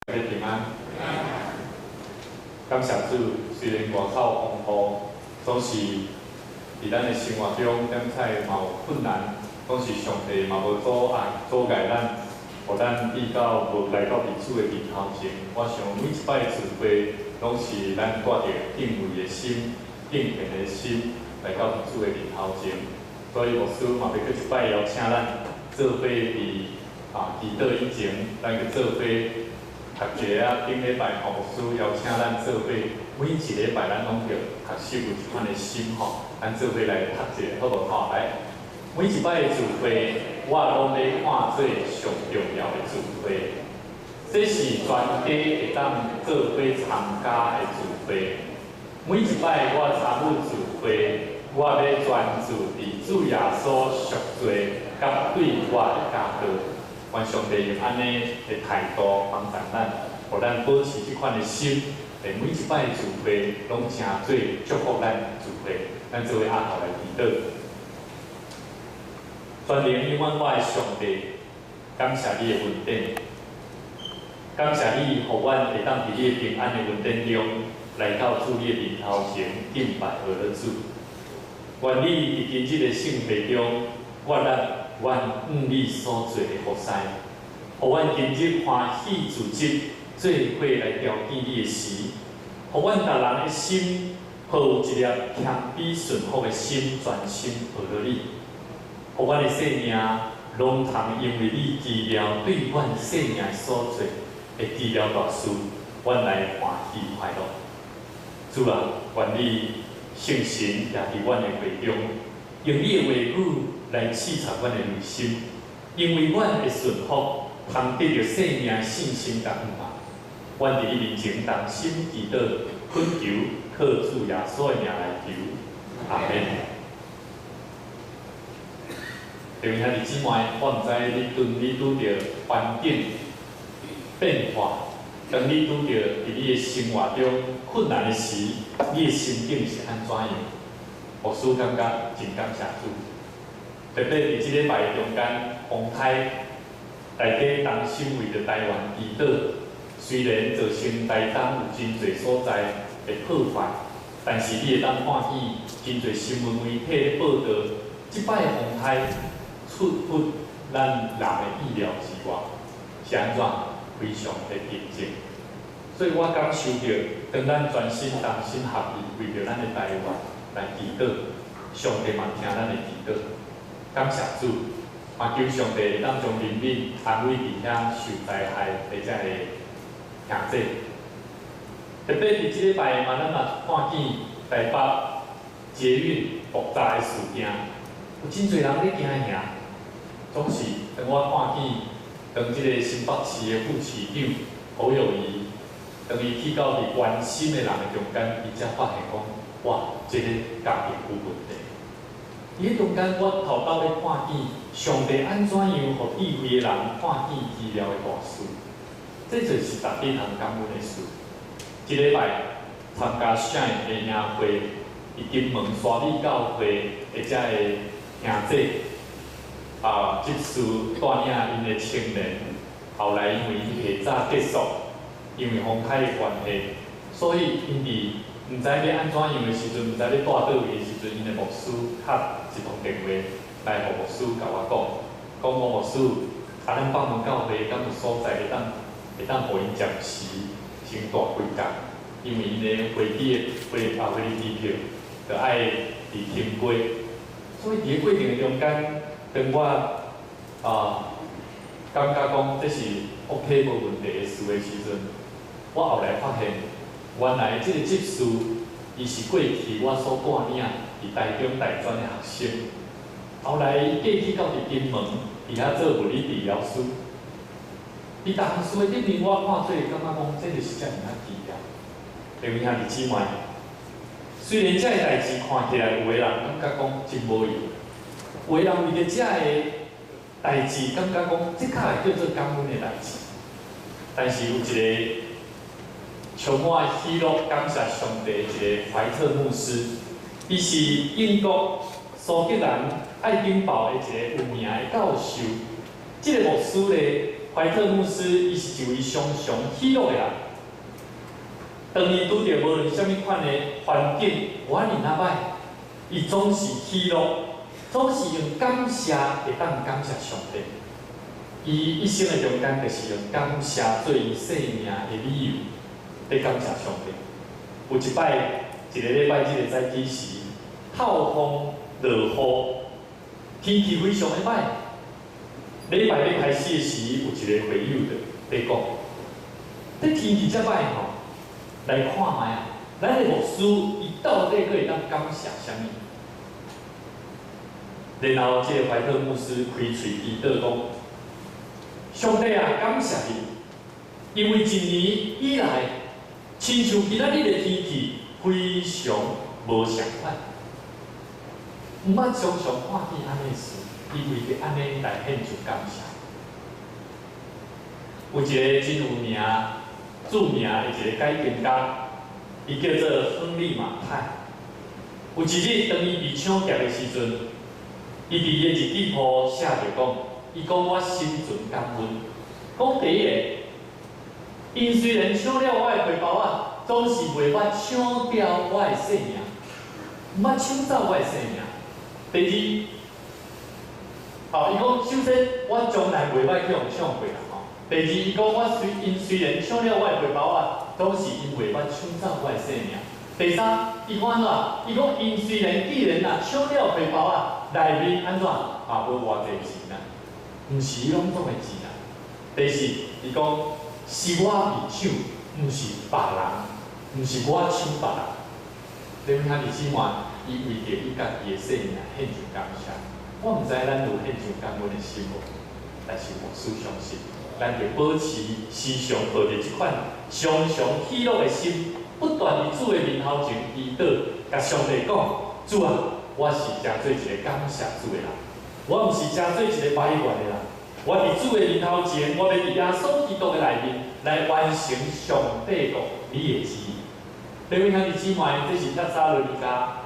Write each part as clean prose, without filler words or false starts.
大家平安。感谢主，虽然外口风雨，总是伫咱的生活中点彩嘛有困难，总是上帝嘛无阻碍咱，互咱遇到无来到彼此的面头前。我想每一摆聚会，拢是咱带着敬畏的心、敬虔的心来到彼此的面头前。所以牧师嘛要搁一摆邀请咱做伙伫祈祷以前，咱去做伙。学节啊，顶礼拜牧师邀请咱做伙，每一礼拜咱拢着学习有一款的心吼，咱做伙来读一下，好无好？来，每一摆的聚会，我拢咧看做上重要的聚会，这是全家会当做伙参加的聚会。每一摆我参与聚会，我要专注伫主耶稣赎罪甲对我的教导。愿上帝用安尼的态度帮助咱，互咱保持这款的心，每一摆聚会拢诚做祝福咱聚会，咱做伙阿头来祈祷。全能永远我的上帝，感谢你的恩典，感谢你，互阮会当伫你的平安的恩典中，来到主你的面头前敬拜而主。愿你伫今日的圣会中，我咱。愿你所做的福事，互阮今日欢喜自责，做伙来调见你的时，互阮逐人的心抱有一粒谦卑顺服的心，专心靠着你，互阮的生命拢通因为你治疗对阮生命所做的治疗大事，阮来欢喜快乐。主啊，愿你圣神也伫阮的会中，用你的话语。来试察阮的内心，因为阮的顺服，通得到生命、信心甲恩嘛。阮伫你面前同心祈祷，恳求，靠主耶稣的名来求，阿门。弟兄姊妹，我毋知你拄着环境变化，当你拄着伫你的生活中困难的时，你的心境是安怎样？牧师感觉真感谢主。特别伫即礼拜中间，风台大家同心为着台湾祈祷。虽然造成台东有真侪所在的破坏，但是你会当看见真侪新闻媒体咧报道，即摆的风台出乎咱人的意料之外，是安怎非常的平静。所以我感受到，当咱全心同心合意为着咱的台湾来祈祷，上帝嘛听咱的祈祷。感谢主，嘛求上帝会当将人民安慰伫遐受灾害的遮个兄弟。特别伫即礼拜嘛，咱嘛看见台北捷运爆炸的事件，有真侪人咧惊吓。总是当我看见当即个新北市的副市长侯友宜，当伊去到伫关心的人的中间，伊才发现讲，哇，即个家庭有问题。伊迄中间，我头斗咧看见上帝安怎样，互智慧的人看见治疗的大事，这就是大家通感恩的事。一礼拜参加啥的营会，以金门沙里教会的遮个兄弟执事带领因的青年，后来因为因提早结束，因为风台的关系，所以因伫毋知要安怎样的时阵，毋知要带倒位的时阵，因的牧师敲一通电话来，互牧师甲我讲牧师，咱北门教会敢有所在会当互因暂时先大几工，因为因的会议的会议机票，着爱伫停飞，所以伫个过程的中间，当我感觉讲这是 OK 无问题的事的时阵，我后来发现。原来即个执事，伊是过去我所带领伫台中大专的学生，后来伊过去到伫金门，伫遐做物理治疗师。伊逐项事的顶面，我看做感觉讲，这就是遮尔啊治疗。弟兄兄弟姊妹，虽然遮个代志看起来有个人感觉讲真无用，有个人为着遮个代志感觉讲，即确会叫做感恩的代志，但是有一个。充满喜乐、感谢上帝的一个怀特牧师，伊是英国苏格兰爱丁堡的一个有名的教授。这个牧师咧，怀特牧师伊是一位常常喜乐的人。当伊拄着无论什么款的环境，我认哪歹，伊总是喜乐，总是用感谢会当感谢上帝。伊一生的中间，就是用感谢做伊生命的理由，来感谢上帝。有一摆，一个礼拜日的早起时，透风落雨，天气非常的歹。礼拜要开始的时，有一个会友在讲，这天气遮歹吼，来看卖啊，咱的牧师伊到底可以当感谢啥物？然后，这个怀特牧师开嘴祈祷讲。上帝啊，感谢你，因为一年以来，亲像今仔日的天气非常无相款，毋捌常常看见安尼事，伊为着安尼来献出感谢。有一个真有名、著名的一个改编家，伊叫做亨利·马太。有一日，当伊被抢劫的时阵，伊伫伊的日记簿写着讲。伊讲我心存感恩，讲第一个，因虽然抢了我的皮包啊，总是袂捌抢掉我的性命，毋捌抢走我的性命。第二，伊讲首先我从来袂捌去互抢过啦吼。第二，伊讲因虽然抢了我的皮包啊，总是因袂捌抢走我的性命。第三，伊讲安怎？伊讲因虽然既然抢了皮包啊，内面安怎无偌济钱啊？毋是伊拢总的钱啊。第四，伊讲是我被抢，毋是别人，毋是我抢别人。恁兄弟姊妹，伊为着伊家己的生命献上感谢。我毋知咱有献上感恩的心无，但是牧师相信，咱着保持时常抱着即款常常喜乐的心，不断伫主的面头前祈祷，甲上帝讲：主啊，我是诚做一个感谢主的人。我毋是诚做一个埋怨的人，我伫主的面头前，我要伫耶稣基督的内面来完成上帝国你的旨意。各位兄弟姊妹，这是帖撒罗尼迦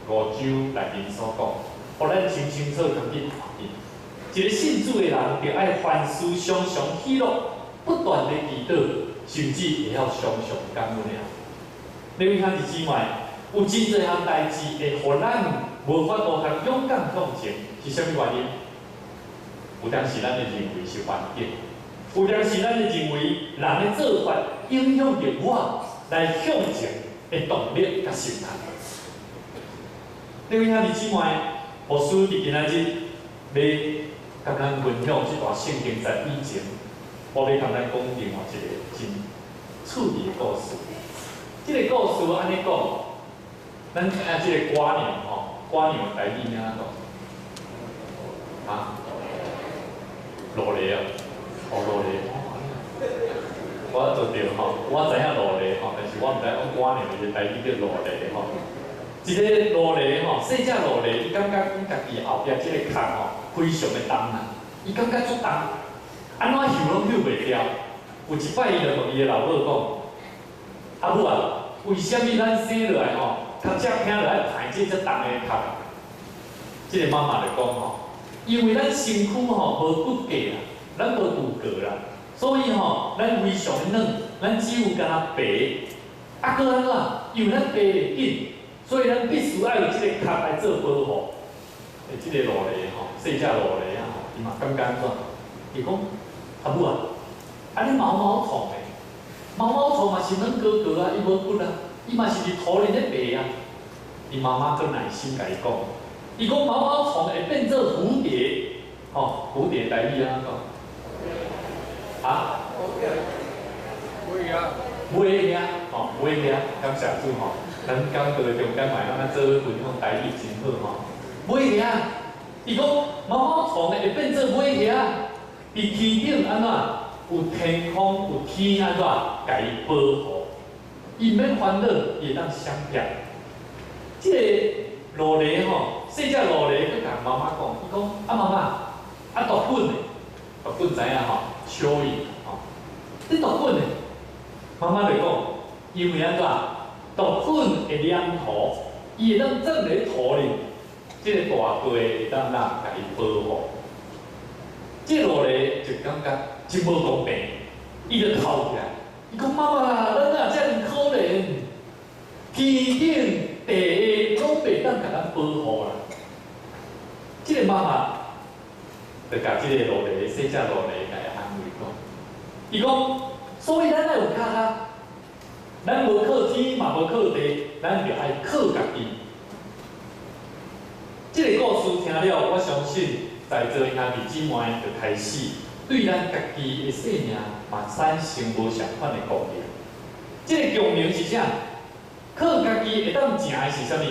5章内面所讲，互咱清清楚楚去看见。一个信主的人，着爱凡事常常喜乐，不断地祈祷，甚至会晓常常感恩的人。各位兄弟姊妹，有真侪项代志会互咱无法度通勇敢向前。是啥物原因？有当时咱会认为是环境，有当时咱会认为人的做法影响着我来向前的动力甲心态。各位兄弟姊妹，牧师伫今仔日要甲咱分享这段圣经在以前，我要甲咱讲另外一个真趣味的故事。这个故事安尼讲，咱这个歌娘吼，歌娘的台语安怎讲？落雷啊！落雷！我做着吼，我知影落雷吼，但是我毋知讲歌娘的台语叫落雷吼。一个落雷吼，细只落雷，伊感觉讲家己后壁即个壳吼非常的重啊，伊感觉足重，安怎翕拢翕袂掉。有一摆伊就同伊的老母讲：阿母啊，为什么咱生落来吼，较只听落来排这重的壳？即个妈妈就讲吼。因为咱身躯吼无骨骼啦，咱无骨骼啦，所以吼咱非常的软，咱只有敢若白，啊搁安怎？因为咱白袂紧，所以咱必须要有即个壳来做保护。即个落雷吼，细只落雷啊吼，伊嘛感觉安怎？伊讲阿母啊，安尼毛毛虫诶，毛毛虫嘛是软高高啊，伊无骨啊，伊嘛是伫土里咧白啊。伊妈妈搁耐心甲伊讲。伊讲毛毛虫会变做蝴蝶，蝴蝶台语安怎讲？尾影，尾影，感谢主吼，咱讲到中间嘛，咱做分享台语真好吼。尾影，伊讲毛毛虫会变做尾影，伫天顶安怎？有天空，有天安怎？甲伊保护，伊免烦恼，伊会当相骗。即个落雷吼。细只落雷，佮甲妈妈讲，伊讲啊妈妈，啊大滚的，大滚知影吼，蚯蚓吼，你大滚的，妈妈就讲，因为安怎，大滚会黏土，伊会当种伫土里，即个大地会当甲伊保护。这落来就感觉真无公平，伊就哭起来，伊讲妈妈，咱啊遮尔可怜，天顶地下拢袂当甲咱保护啦。这个妈妈就甲这个落来细只落来来安慰讲，伊讲，所以咱爱有脚脚，咱无靠天嘛无靠地，咱就爱靠家己。这个故事听了，我相信在座兄弟姊妹就开始对咱家己的生命嘛产生无相款的共鸣。这个共鸣是啥？靠家己会当成的是啥物？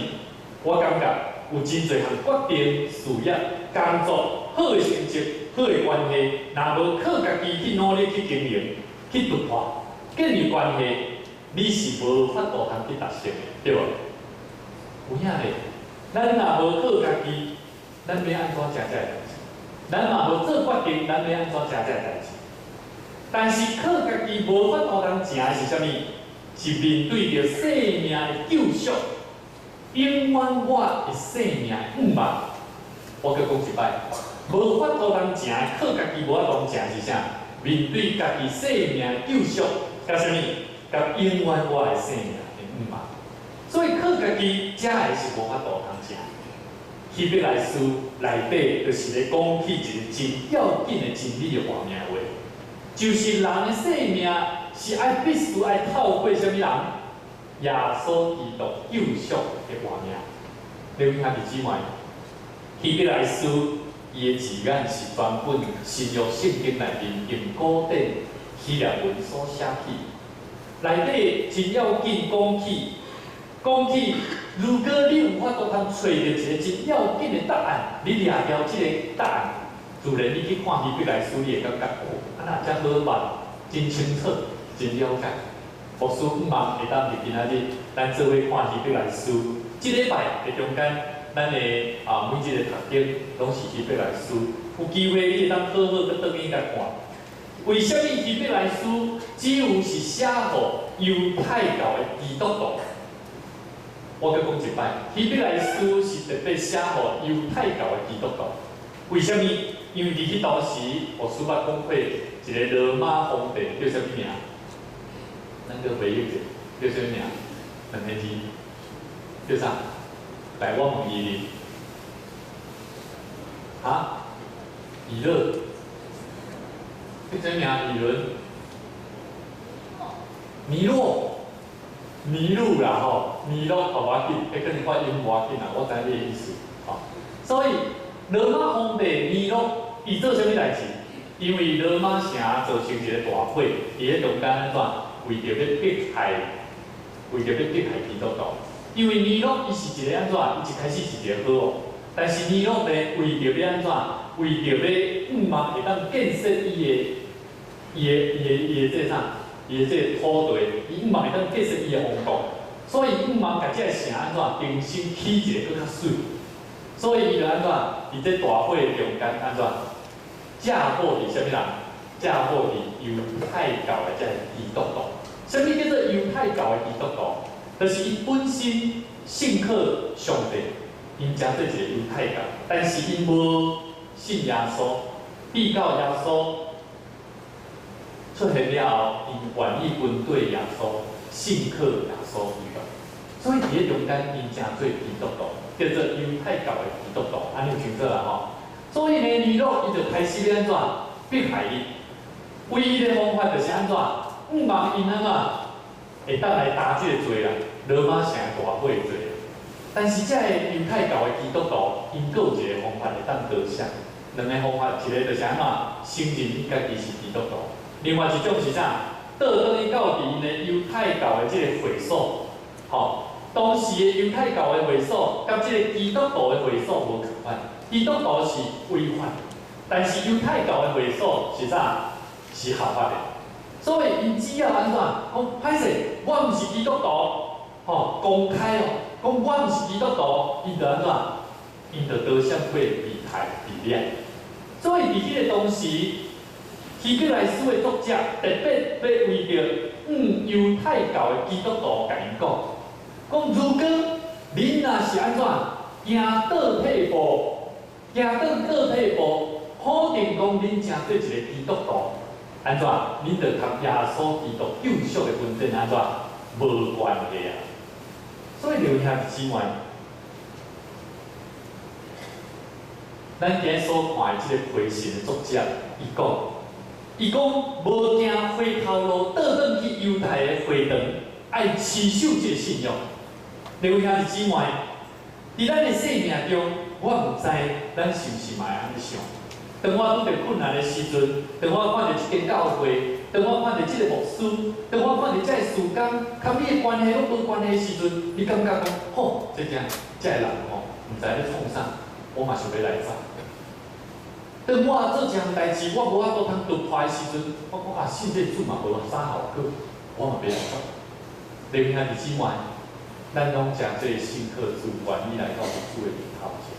我感觉有真侪项决定、事业、工作、好的成绩、好的关系，若无靠家己去努力去经营、去突破、建立关系，你是无法度通去达成的，对无？有影咧。咱若无靠家己，咱要安怎食这代志？咱若无做决定，咱要安怎食这代志？但是靠家己无法度通成的是啥物？是面对着生命的救赎，永远我的生命不茫。我搁讲一摆，无法度通成，靠家己无法度通成是啥？面对家己生命的救赎，甲啥物？甲永远我的生命的不茫。所以靠家己食的是无法度通食。希伯来书内底就是咧讲起一个真要紧的真理的画面话，就是人的生命是必须爱透过什么人？耶稣基督救赎的画面。各位兄弟姊妹，希伯来书伊的字眼是全本新约圣经内面用古典希腊文所写起，内底真要紧讲起，如果你有法度通找到一个真要紧的答案，你抓到这个答案，自然你去看希伯来书，你会感觉哦，啊那遮好办，真清楚，真了解。牧师毋茫会当伫今仔日，咱做伙看希伯来书。即礼拜的中间，咱的每一个读经拢是希伯来书，有机会你会当好好去倒去甲看。为什么希伯来书只有是写予犹太教的基督徒？我搁讲一摆，希伯来书是特别写予犹太教的基督徒。为什么？因为伫迄当时，牧师捌讲过一个罗马皇帝叫啥物名？咱个回忆者叫啥物名？两个字，叫啥？来，我问伊。啊？以勒？叫啥名？以伦？尼洛？尼禄啦吼，尼禄无要紧，迄可能发音无要紧啦，我知你的意思。吼，所以罗马皇帝尼禄伊做啥物代志？因为罗马城造成一个大火，伫咧中间安怎？为着要迫害基督徒。因为尼禄伊是一个安怎？伊一开始是一个好王，但是尼禄呢，为着要安怎？为着要望会当建设伊的这啥？伊的这个土地，伊望会当建设伊的王国，所以伊望甲这个城安怎重新起一个更较水。所以伊就安怎？伫这大火的中间安怎？嫁祸伫啥物人？嫁祸伫犹太教的这个基督徒。啥物叫做犹太教的基督徒？就是伊本身信靠上帝，因诚做一个犹太教，但是因无信耶稣，逼到耶稣出现了后，因愿意跟对耶稣，信靠耶稣基督。所以伫咧中间，因诚做基督徒，叫做犹太教的基督徒，安尼有清楚啦吼。所以呢，尼禄伊就开始要安怎迫害伊，唯一的方法就是安怎，望因安怎会当来打这个罪啦，罗马城大火的罪。但是这个犹太教的基督徒，因有一个方法会当得胜，两个方法，一个就是安怎承认伊家己是基督徒，另外一种是啥？倒转去到伫因的犹太教的这个会所，吼，当时的犹太教的会所，甲这个基督徒的会所无共款。基督徒是违法，但是犹太教的会所是啥？是合法的。所以因只要安怎讲，歹势，我毋是基督徒，吼，公开哦，讲我毋是基督徒，因就安怎？因就得胜过被害被掠。所以伫迄个当时，希伯来书的作者特别要为着犹太教的基督徒甲因讲，如果恁若是安怎行倒退步，行倒退步，否定讲恁正做一个基督徒，安怎？恁着甲耶稣基督救赎的恩典安怎？无关系啊！所以留兄姊妹，咱今日所看的即个回信的作者，伊讲无行回头路，倒转去犹太的回堂，爱持守即个信仰。留兄姊妹，伫咱的生命中，我毋知咱是毋是嘛会安尼想。当我拄着困难的时阵，当我看到即间教会，当我看到即个牧师，当我看到这个事工，甲你的关系拢无关系的时阵，你感觉讲，吼，这个人吼，毋知咧创啥，我嘛想要来走。当我做一项代志，我无法度通突破的时阵，我信这主嘛无啥效果，我嘛要来走。弟兄姊妹，咱拢将这个信靠主愿意来到主的面头前，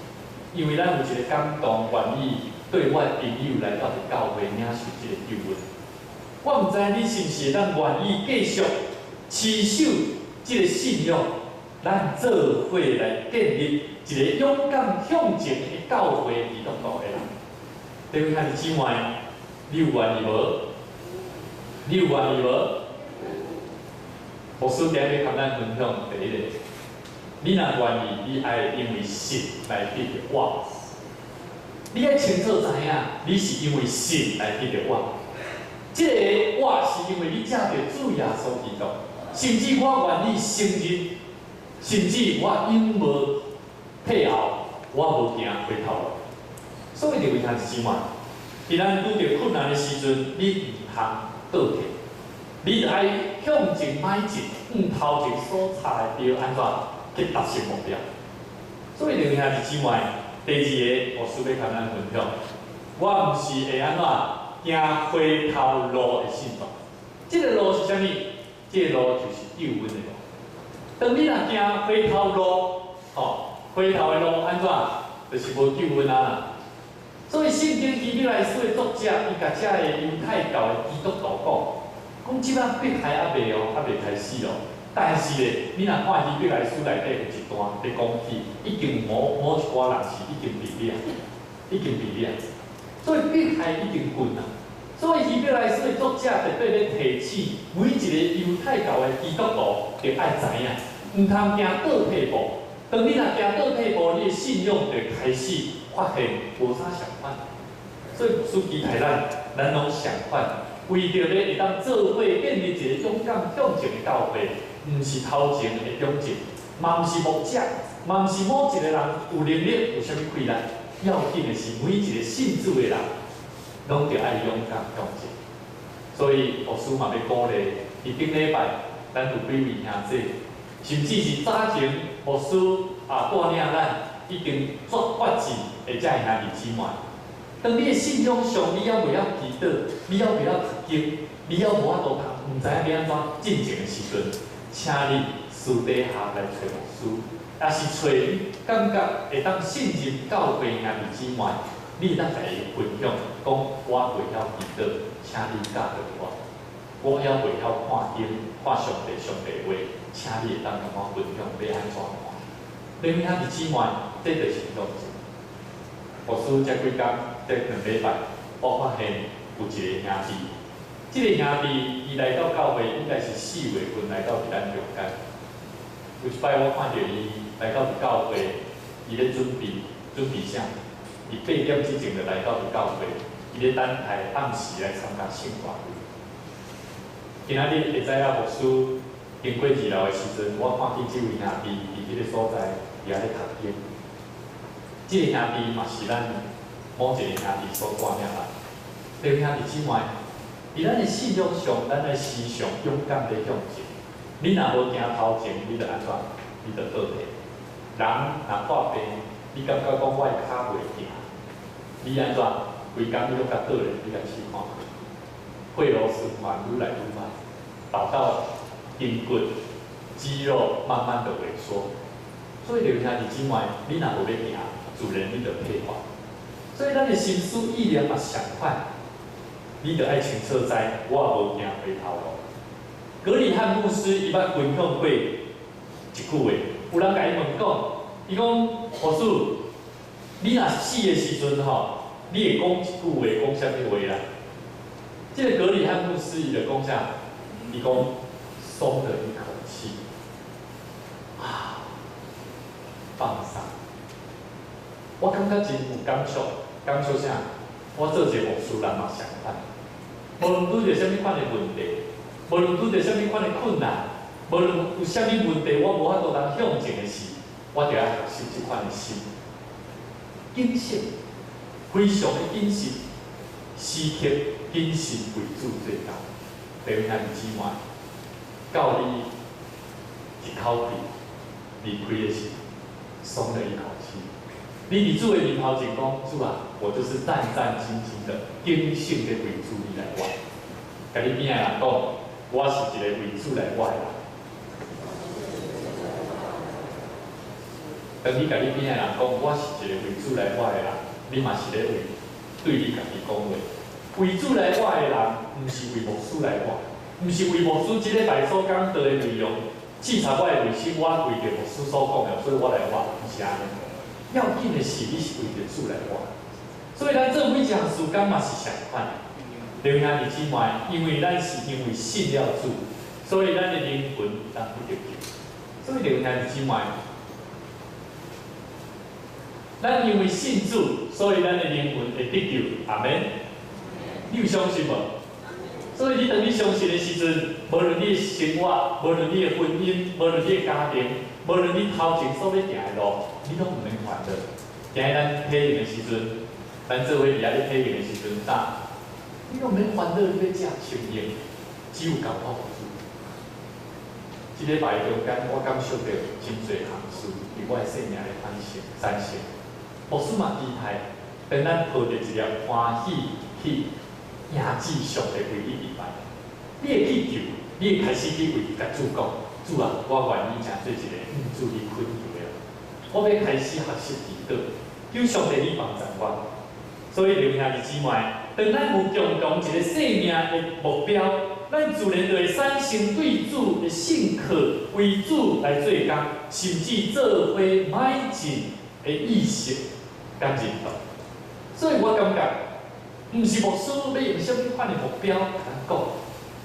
因为咱有一个感动，愿意。对我朋友来到教会领受这个救恩，我毋知你是毋是咱愿意继续持守这个信仰，咱做伙来建立一个勇敢向前的教会基督徒的人。弟兄姊妹，你有愿意无？你有愿意无？牧师今日甲咱分享第一个，你若愿意，你爱因为信来得着我。你爱清楚知影，你是因为信来得着我。这个我是因为你借着主耶稣基督，甚至我愿意承认，甚至我永无退后，我无行回头路。所以，就为兄姊妹，伫咱拄着困难的时阵，你毋通倒退，你着爱向前迈进，头前所踩着安怎去达成目标。所以，就兄姊妹。第二个，我需要甲咱分享，我毋是会安怎行回头路的信徒。这个路是啥物？这个路就是救恩的路。当你若行回头路，回头的路安怎？就是无救恩啊。所以圣经希伯来书的作者，伊甲遮个犹太教的基督徒讲即摆迫害还未开始哦。但是咧，你若看希伯来书内底有一段咧讲起，已经某一寡人是已经被掠，所以迫害已经近啦。所以希伯来书的作者特别咧提醒每一个犹太教的基督徒，着爱知影，毋通行倒退步。当你若行倒退步，你的信仰就开始发现无啥相反。所以书期待咱拢相反，为着咧会当做伙建立一个勇敢向前的教会。毋是头前的忠贞，嘛毋是牧者，嘛毋是某一个人有能力有啥物困难。要紧的是每一个信主的人，拢着爱勇敢向前。所以牧师嘛要鼓励，伫顶礼拜，咱有几位兄弟，甚至是早前牧师带领咱已经决志的遮个兄弟姊妹。当你的信仰上，你还袂晓祈祷，你还袂晓读经，你还无法度通，毋知影要安怎进前的时阵。请你私底下来找牧师，也是找你感觉会当信任教会兄弟姊妹，你当家己分享，讲我袂晓祈祷，请你教导我也袂晓看经，看上帝话，请你会当甲我分享要安怎看。恁兄弟姊妹，这就是忠诚。牧师这几天，这2礼拜，我发现有一个兄弟。这个兄弟，伊来到教会应该是4月份来到咱中间。有一摆我看到伊来到教会，伊咧准备啥？伊8点之前就来到教会，伊咧等待暗时来参加圣歌会。今仔日会知影牧师经过2楼的时阵，我看见这位兄弟伫迄个所在也咧读经。这个兄弟嘛是咱某一个兄弟所带领来。这个兄弟姊妹。伫咱的信仰上，咱的思想勇敢地向前。你若无行头前，你着安怎？你着倒退。人若破病，你感觉讲我的骹袂行，你安怎？规工你拢甲倒咧，你甲试看。血路循环愈来愈慢，导到筋骨、肌肉慢慢的萎缩。所以留兄弟姊妹，你若无要行，自然你着退化。所以咱的心思意念嘛相反。你着爱清楚知，我也无行回头路。格里汉牧师伊捌分享过一句话，有人甲伊问讲，伊讲牧师，你若死的时阵吼，你会讲一句话，讲啥物话啦？这个格里汉牧师伊就讲啥？伊讲松了一口气，啊，放松。我感觉真有感触，感触啥？我做一个牧师人嘛相反，无论拄着啥物款的问题，无论拄着啥物款的困难，无论有啥物问题，我无法度通向前的事，我就要学习这款的心，谨慎，非常的谨慎，时刻谨慎为主最高。弟兄姊妹，到你一口气离开的时，松了一口气。你伫主的面头前讲，主啊，我就是战战兢兢的、谨慎的为主你来活。甲你边的人讲，我是一个为主来活的人。当你甲你边的人讲，我是一个为主来活的人，你嘛是咧对你家己讲话。为主来活的人，毋是为牧师来活，毋是为牧师即礼拜所讲到的内容，试查我的内心，我为着牧师所讲的，所以我来活，毋是安尼。要紧的是，你是为着主来活，所以咱做每一项事工嘛是相反。弟兄姊妹，因为咱是因为信了主，所以咱的灵魂当不得救。所以弟兄姊妹，咱因为信主，所以咱的灵魂会得救。阿门。你有相信无？所以你当你相信的时阵，无论你的生活，无论你的婚姻，无论你的家庭，无论你头前所要行的路，你拢唔免烦恼。今日咱体验的时阵，咱做伙伫遐咧体验的时阵，你拢唔免烦恼，你要食清营，只有交托主。即礼拜中间，我感受到真侪项事伫我的生命的产生。牧师嘛期待，当咱抱着一粒欢喜去迎接上帝唯一礼拜，你会去求，你会开始去为甲主讲，主啊，我愿意成做一个主你困求的。我要开始学习祈祷，求上帝你帮助我。所以弟兄姊妹，当咱有共同一个生命的目标，咱自然就会产生对主的信靠，为主来做工，甚至做伙迈进的意识甲认同。所以我感觉，毋是牧师要用什么款的目标来讲，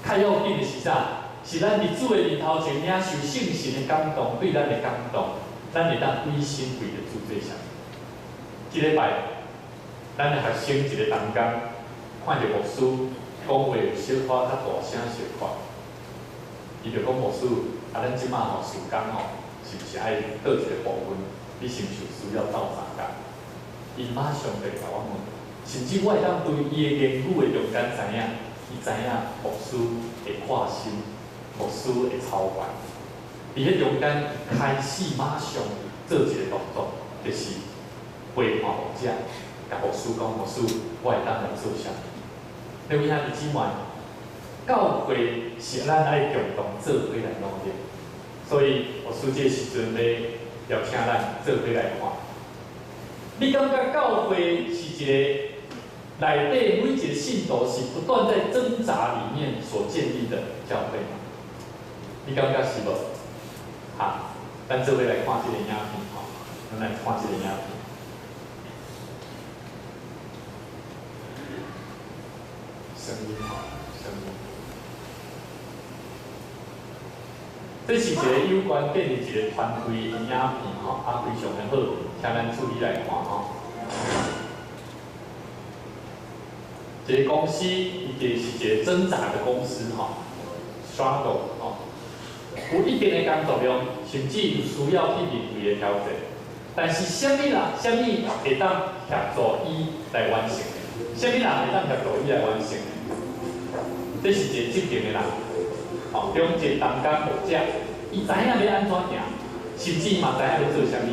较要紧的是啥？是咱伫主的面头前领受圣神的感动，对咱的感动，咱会当归心为着主做啥？即礼拜，咱的学生一个同工，看着牧师讲话有小可较大声小可，伊就讲牧师，咱即马吼事工吼，是不是爱倒一个部分？你是毋是需要斗相共？伊马上就甲我问，甚至我会当对伊的言语的中间知影，伊知影牧师会看心，牧师会操办。伫迄中间开始马上做一个动作，就是陪伴牧者，甲牧师讲，牧师，我会当来做啥？弟兄姊妹，教会是咱爱共同做伙来努力，所以牧师这时阵要请咱做伙来看。你感觉教会是一个内底每一个信徒是不断在挣扎里面所建立的教会吗？你感觉是无？好，咱做伙来看这个影片吼，咱来看这个影片。声音吼，声音。这是一个有关建立一个团队的影片吼，非常的好，请咱注意来看吼。一个公司，伊就是一个挣扎的公司吼 ，struggle 吼，有一定的工作量，甚至有需要去面对的挑战。但是，什么会当协助伊来完成的？什么人会当协助伊来完成的？这是一个积极的人。哦，中一个同工牧者，伊知影要安怎行，甚至嘛知影要做啥物，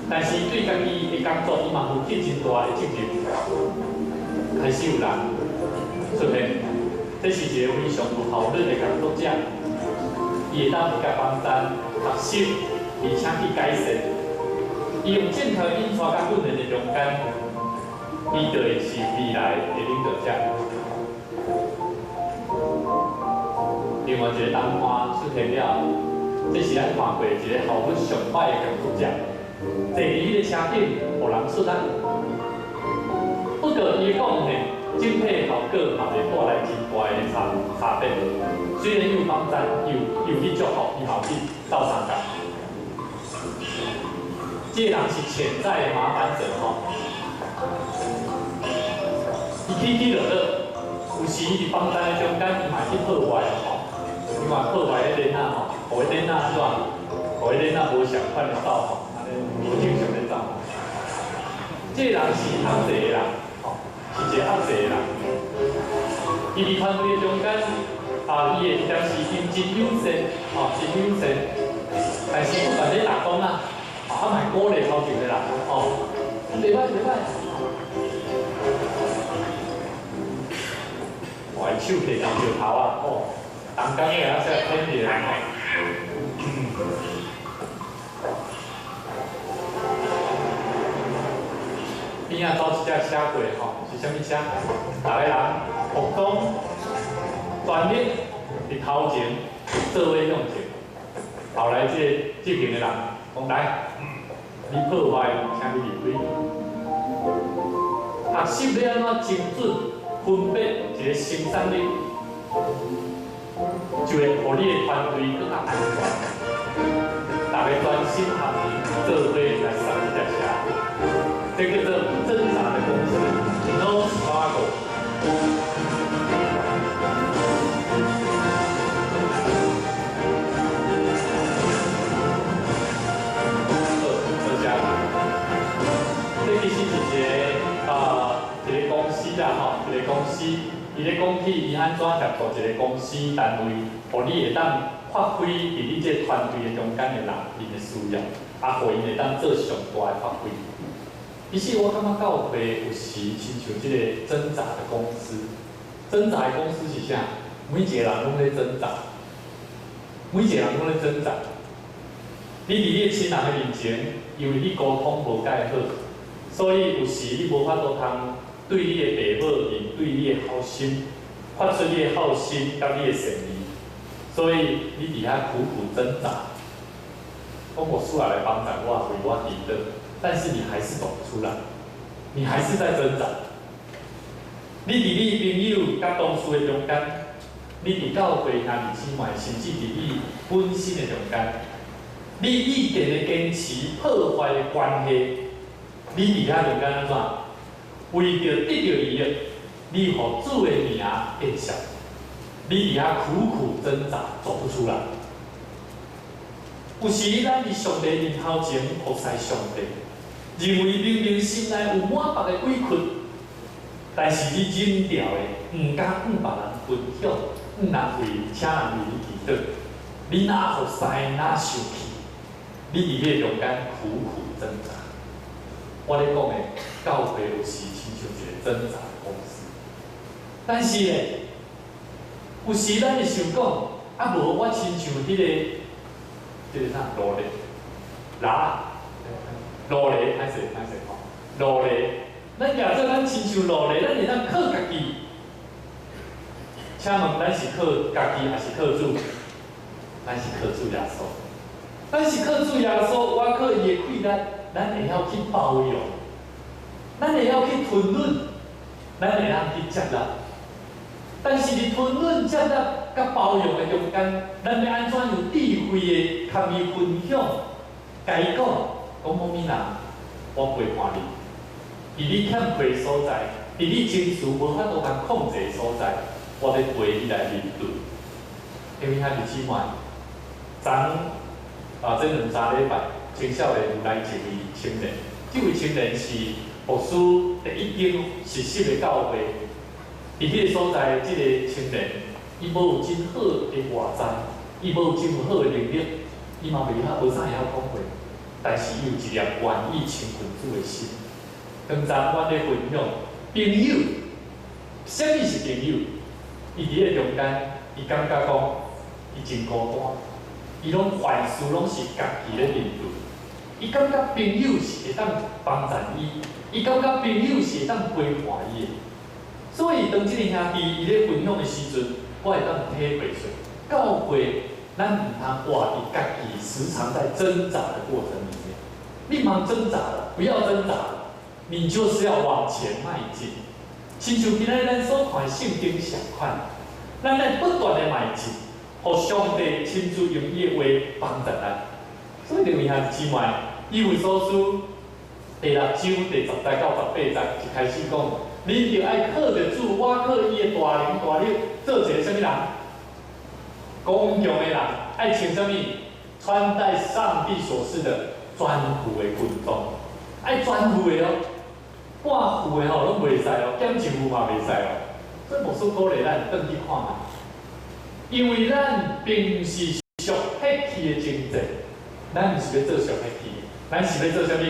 但是伊对家己的工作，伊嘛负起真大的责任。开始有人出现，这是一个非常有效率的工作者，伊会当甲帮咱学习，而且去改善。伊用正确的引带甲训练的中间，伊就会是未来的领导者。另外一个同伴出现了，这是咱看过一个效率上歹的工作者，坐伫迄个车顶，互人出力。过伊讲呢，整体效果嘛袂带来真大的差别。虽然有帮赞，有去祝福，伊后去斗相共。这个人是潜在的麻烦者吼，伊起落，有时伊伫帮赞的中间，伊嘛去破坏吼，伊嘛破坏迄个囡仔吼，互迄囡仔是吧？互迄囡仔无相款的走吼，安尼无正常的走。这个人是学者的人，吼，是一个学者的人。伊伫团队的中间，伊的点是因真友善，吼，真友善。但是不管咧打工啊，嘛鼓励头前的人，吼，袂歹。哇，伊手提当石头啊，哦，当工个啊，说天地人吼。边仔走一只车过吼，是啥物车？逐个人服装专业伫头前座位向前。后来这边的人讲来，你破坏，请你离开。学习要安怎精准分别一个生产力，就会互你的团队更较安全。大家专心学习，做伙来上这只车。这叫做挣扎的公司 ，No struggle。这其实是一个公司啦吼，一个公司，伊咧讲起伊安怎协助一个公司单位，互你会当发挥伫你这团队的中间的人因的需要，互因会当做上大的发挥。其实我感觉教会有时亲像这个挣扎的公司，挣扎的公司是啥？每一个人拢在挣扎，每一个人拢在挣扎。你伫你亲人的面前，因为你沟通无介好，所以有时你无法度通对你的爸母面对你的好心，发出你的好心甲你的善意，所以你伫遐苦苦挣扎。讲我出来帮助我，为我抵的。但是你还是走不出来，你还是在挣扎。你伫你朋友甲同事的中间，你伫教会若伫姊妹，甚至伫你本身的中间，你一点的坚持破坏的关系，你伫遐中间安怎？为着得到伊的，你互主的名见效，你伫遐苦苦挣扎，走不出来。有时咱伫上帝面头前服侍上帝。认为明明心内有满腹的委屈，但是你忍掉的，唔敢向别人分享，唔人为请人为你祈祷，你哪服侍哪受气，你伫迄中间苦苦挣扎。我咧讲的教会有时亲像一个挣扎的公司，但是咧，有时咱会想讲，无我亲像迄个啥罗咧，努力，歹势吼，努力。咱假设咱亲像努力，咱会当靠家己。请问咱是靠家己还是靠主？咱是靠主耶稣。咱是靠主耶稣，我靠伊的气力，咱会晓去包容，咱会晓去吞忍，咱会当去接纳。但是伫吞忍、接纳、甲包容的中间，咱要安怎有智慧的甲伊分享？该讲。讲某物人，我陪伴你，伫你欠缺所在，伫你情绪无法度通控制的所在，我咧陪你来面对。因为遐日姊妹，昨这2-3礼拜，青少年有来一位青年，这位青年是牧师第一间实习的教会，伫迄个所在，这个青年，伊无有真好的外在，伊无有真好的能力，伊嘛无啥会晓讲话。但是伊有一粒愿意亲近主的心。刚才阮咧分享，朋友，啥物是朋友？伊伫个中间，伊感觉讲，伊真孤单，伊拢凡事拢是家己咧面对。伊感觉朋友是会当帮助伊，伊感觉朋友是会当陪伴伊的。所以当即个兄弟伊咧分享的时阵，我会当体会出，教会咱唔通活伫家己时常在挣扎的过程里面。你忙挣扎了，不要挣扎了，你就是要往前迈进。亲像今仔咱所看的圣经相款，咱在不断的迈进，互上帝亲自用伊的话帮助咱。所以，弟兄姊妹，以为所书第6章第10节到18节就开始讲，恁就爱靠着主，我靠伊的大能大力，做一个什么人？刚强的人，爱穿什么？穿戴上帝所赐的专服的军装，爱专服的哦，半副的吼拢袂使哦，减一副嘛袂使哦。所以牧师鼓励咱转去看嘛，因为咱并是属血气的征战，咱毋是要做属血气，咱是要做什么？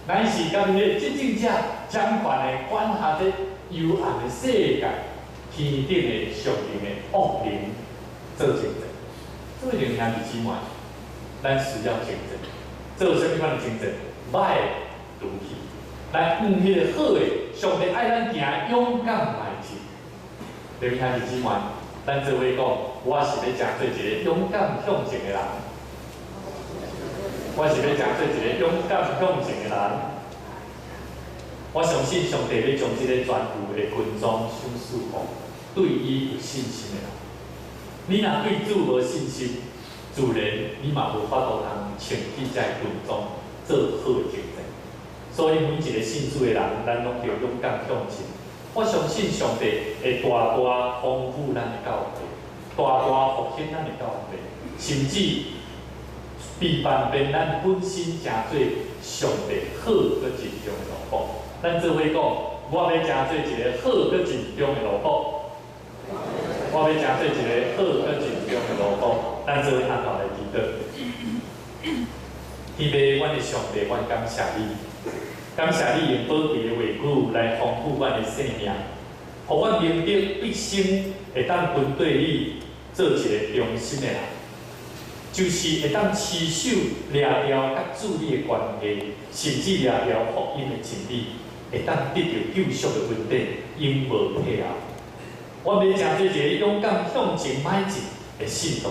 咱是甲迄个真正掌权的管辖这幽暗的世界，天顶的上帝的恶灵做征战。所以，兄弟姊妹，咱需要征战。做什么款的征战？歹毒气，来遇迄个好的，上帝爱咱行勇敢迈进。兄弟姊妹，咱做伙讲，我是要成做一个勇敢向前的人。我是要成做一个勇敢向前的人。我相信上帝要将这个全副的军装赏赐予对伊有信心的人。你若对主无信心，自然你嘛无法度通穿起这军装做好的征战。所以每一个信主的人，咱拢要勇敢向前。我相信上帝会大大丰富咱的教会，大大复兴咱的教会，甚至必办变咱本身成做上帝好搁尽忠的奴仆。咱做伙讲，我要成做一个好搁尽忠的奴仆。我要成做一个好搁尽忠的奴仆。咱做伙按头来祈祷。天父，阮的上帝，阮感谢你，感谢你用宝贵的话语来丰富阮的生命，互阮明得一生会当跟对你做一个忠心的人。就是会当持守掠条甲主你的关系，甚至掠条福音的真理，会当得到救赎的稳定，永无退后。我要成做一个勇敢向前迈进的信徒。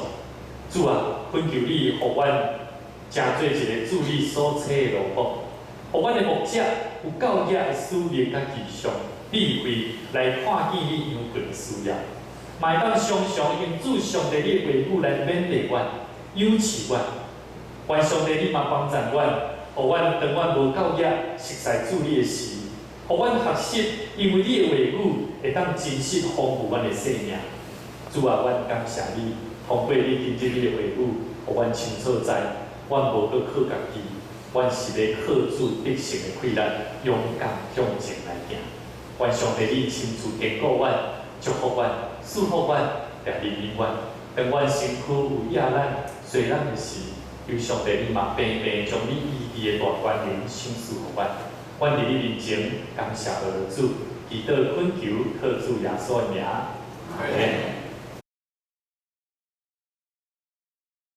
主啊，恳求你，互阮成做一个主你所赐的奴仆，互阮的牧者有够野的使命甲技术，智慧来看见你羊群的需要，嘛会当常常用主上帝你的话语来勉励阮。优持阮，愿上帝你嘛帮助阮，互阮当阮无够野熟悉主你的事，互阮学习，因为你的话语会当真实丰富阮的生命。主啊，阮感谢你，通过你今日你的话语，互阮清楚知，阮无搁靠家己，阮是要靠主得胜的气力，勇敢向前来行。愿上帝你亲自坚固阮，祝福阮，赐福阮，带领阮，当阮身躯有亚咱。虽咱的是，求上帝你嘛平平将你医治的大权能赏赐予阮。阮伫你面前感谢我主，祈祷恳求，靠主耶稣的名。阿门。